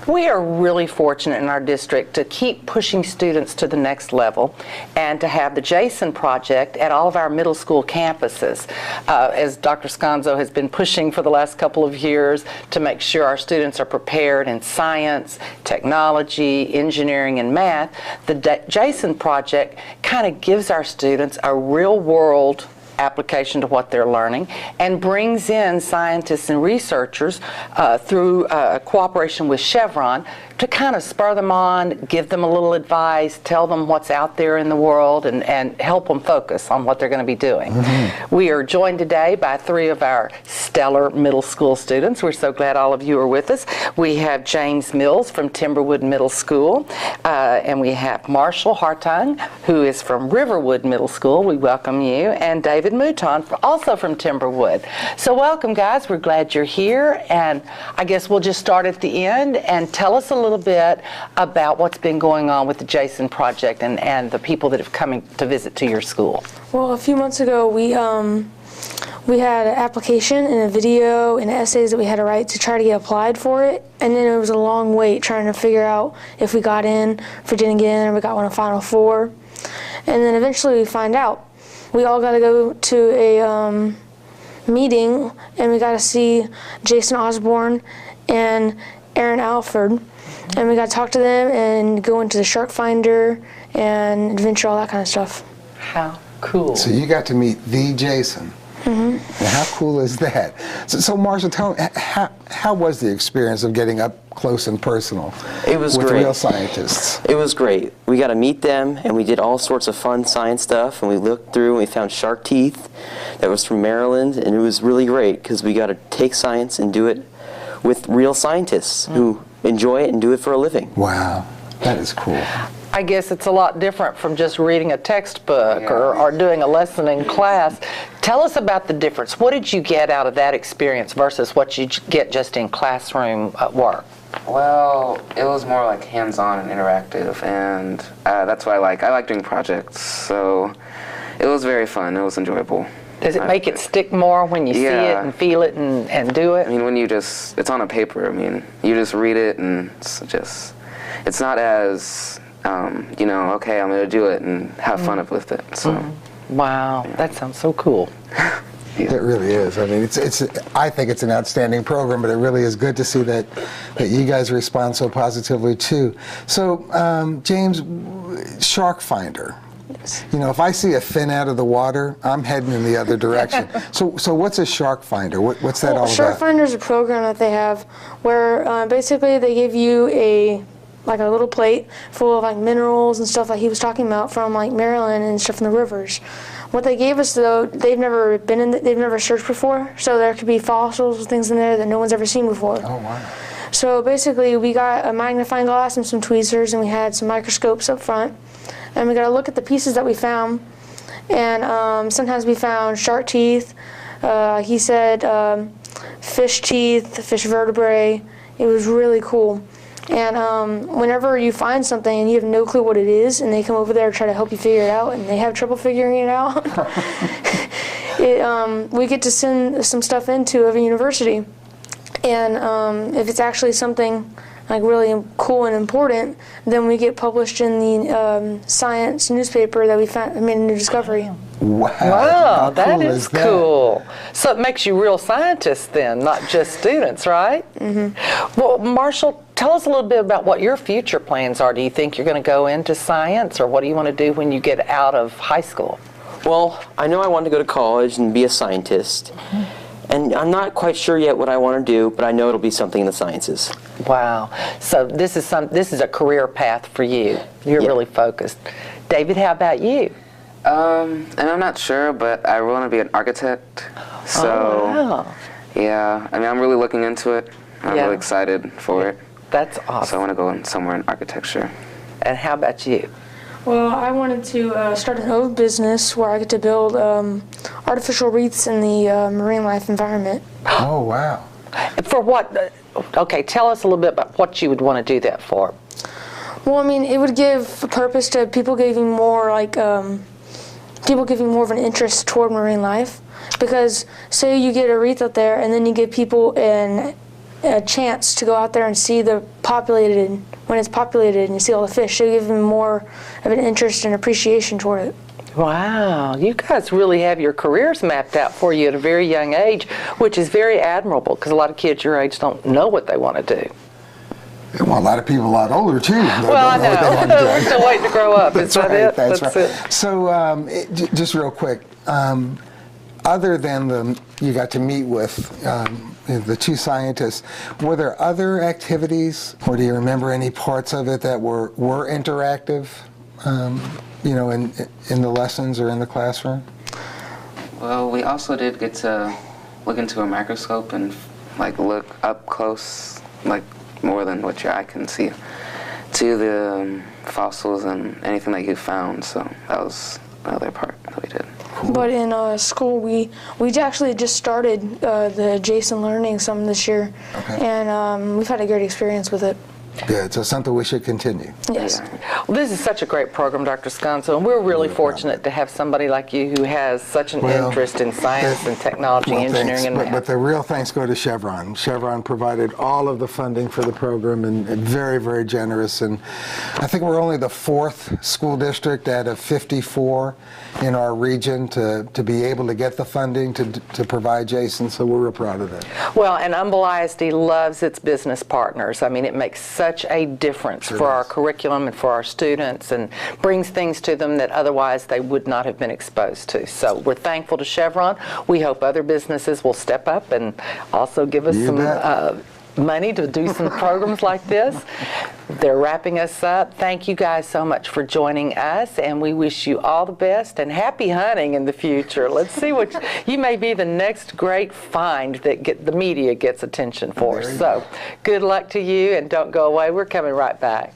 We are really fortunate in our district to keep pushing students to the next level and to have the Jason Project at all of our middle school campuses. As Dr. Sconzo has been pushing for the last couple of years to make sure our students are prepared in science, technology, engineering, and math, the Jason Project kind of gives our students a real-world application to what they're learning and brings in scientists and researchers through cooperation with Chevron to kind of spur them on, give them a little advice, tell them what's out there in the world, and help them focus on what they're going to be doing. Mm-hmm. We are joined today by three of our stellar middle school students. We're so glad all of you are with us. We have James Mills from Timberwood Middle School, and we have Marshall Hartung, who is from Riverwood Middle School. We welcome you, and David Mouton, also from Timberwood. So welcome, guys. We're glad you're here, and I guess we'll just start at the end and tell us a little bit about what's been going on with the Jason Project and the people that have come to visit to your school. Well, a few months ago, we had an application and a video and essays that we had to write to try to get applied for it, and then it was a long wait trying to figure out if we got in, if we didn't get in, or we got one of Final Four. And then eventually we find out. We all got to go to a meeting, and we got to see Jason Osborne and Aaron Alford, and we got to talk to them and go into the Shark Finder and adventure, all that kind of stuff. How cool. So you got to meet the Jason. Mm-hmm. Now, how cool is that? So Marshall, tell me, how was the experience of getting up close and personal with great. Real scientists? It was great. We got to meet them, and we did all sorts of fun science stuff, and we looked through and we found shark teeth that was from Maryland, and it was really great because we got to take science and do it with real scientists who enjoy it and do it for a living. Wow, that is cool. I guess it's a lot different from just reading a textbook or doing a lesson in class. Tell us about the difference. What did you get out of that experience versus what you get just in classroom work? Well, it was more like hands-on and interactive, and that's what I like. I like doing projects, so it was very fun. It was enjoyable. Does it make it stick more when you see it and feel it and do it? I mean, when you it's on a paper, I mean, you just read it and it's not as, okay, I'm going to do it and have fun with it. So. Mm-hmm. Wow, that sounds so cool. It really is. I mean, I think it's an outstanding program, but it really is good to see that you guys respond so positively too. So, James, Shark Finder. You know, if I see a fin out of the water, I'm heading in the other direction. So what's a Shark Finder? What's that all about? Shark Finder is a program that they have where basically they give you a little plate full of minerals and stuff like he was talking about from Maryland and stuff in the rivers. What they gave us though, they've never searched before, so there could be fossils and things in there that no one's ever seen before. Oh wow. So basically we got a magnifying glass and some tweezers, and we had some microscopes up front. And we got to look at the pieces that we found, and sometimes we found shark teeth. He said fish teeth, fish vertebrae. It was really cool. And whenever you find something and you have no clue what it is, and they come over there to try to help you figure it out, and they have trouble figuring it out, we get to send some stuff into a university. And if it's actually something really cool and important, then we get published in the science newspaper that we made a new discovery. Wow, that is cool. So it makes you real scientists then, not just students, right? Mm-hmm. Well, Marshall, tell us a little bit about what your future plans are. Do you think you're going to go into science, or what do you want to do when you get out of high school? Well, I know I want to go to college and be a scientist. Mm-hmm. And I'm not quite sure yet what I want to do, but I know it'll be something in the sciences. Wow. So this is a career path for you. You're really focused. David, how about you? And I'm not sure, but I want to be an architect. So, yeah. I mean, I'm really looking into it. I'm really excited for it. That's awesome. So I want to go somewhere in architecture. And how about you? Well, I wanted to start an own business where I get to build artificial reefs in the marine life environment. Oh, wow. For what? Okay, tell us a little bit about what you would want to do that for. Well, I mean, it would give a purpose to people giving more, people giving more of an interest toward marine life. Because say you get a wreath out there, and then you give people a chance to go out there and see when it's populated and you see all the fish, it'll give them more of an interest and appreciation toward it. Wow, you guys really have your careers mapped out for you at a very young age, which is very admirable because a lot of kids your age don't know what they want to do. Well, a lot of people a lot older too. Well, I know. We're still waiting to grow up. Is that it? That's right. it. So, just real quick, other than you got to meet with the two scientists, were there other activities, or do you remember any parts of it that were interactive? You know, in the lessons or in the classroom? Well, we also did get to look into a microscope and like look up close, like more than what your eye can see, to the fossils and anything that you found. So that was another part that we did. But in school, we actually just started the Jason Learning some this year, and we've had a great experience with it. Good. So something we should continue. Yes. Well, this is such a great program, Dr. Sconzo, and we're really fortunate to have somebody like you who has such an interest in science and technology, engineering, and math. But the real thanks go to Chevron. Chevron provided all of the funding for the program and very, very generous. And I think we're only the 4th school district out of 54 in our region to be able to get the funding to provide Jason, so we're real proud of that. Well, and Humble ISD loves its business partners. I mean, it makes such a difference for our curriculum and for our students, and brings things to them that otherwise they would not have been exposed to. So we're thankful to Chevron. We hope other businesses will step up and also give us some money to do some programs like this. They're wrapping us up. Thank you guys so much for joining us, and we wish you all the best and happy hunting in the future. Let's see what you may be the next great find that the media gets attention for. So good luck to you, and don't go away. We're coming right back.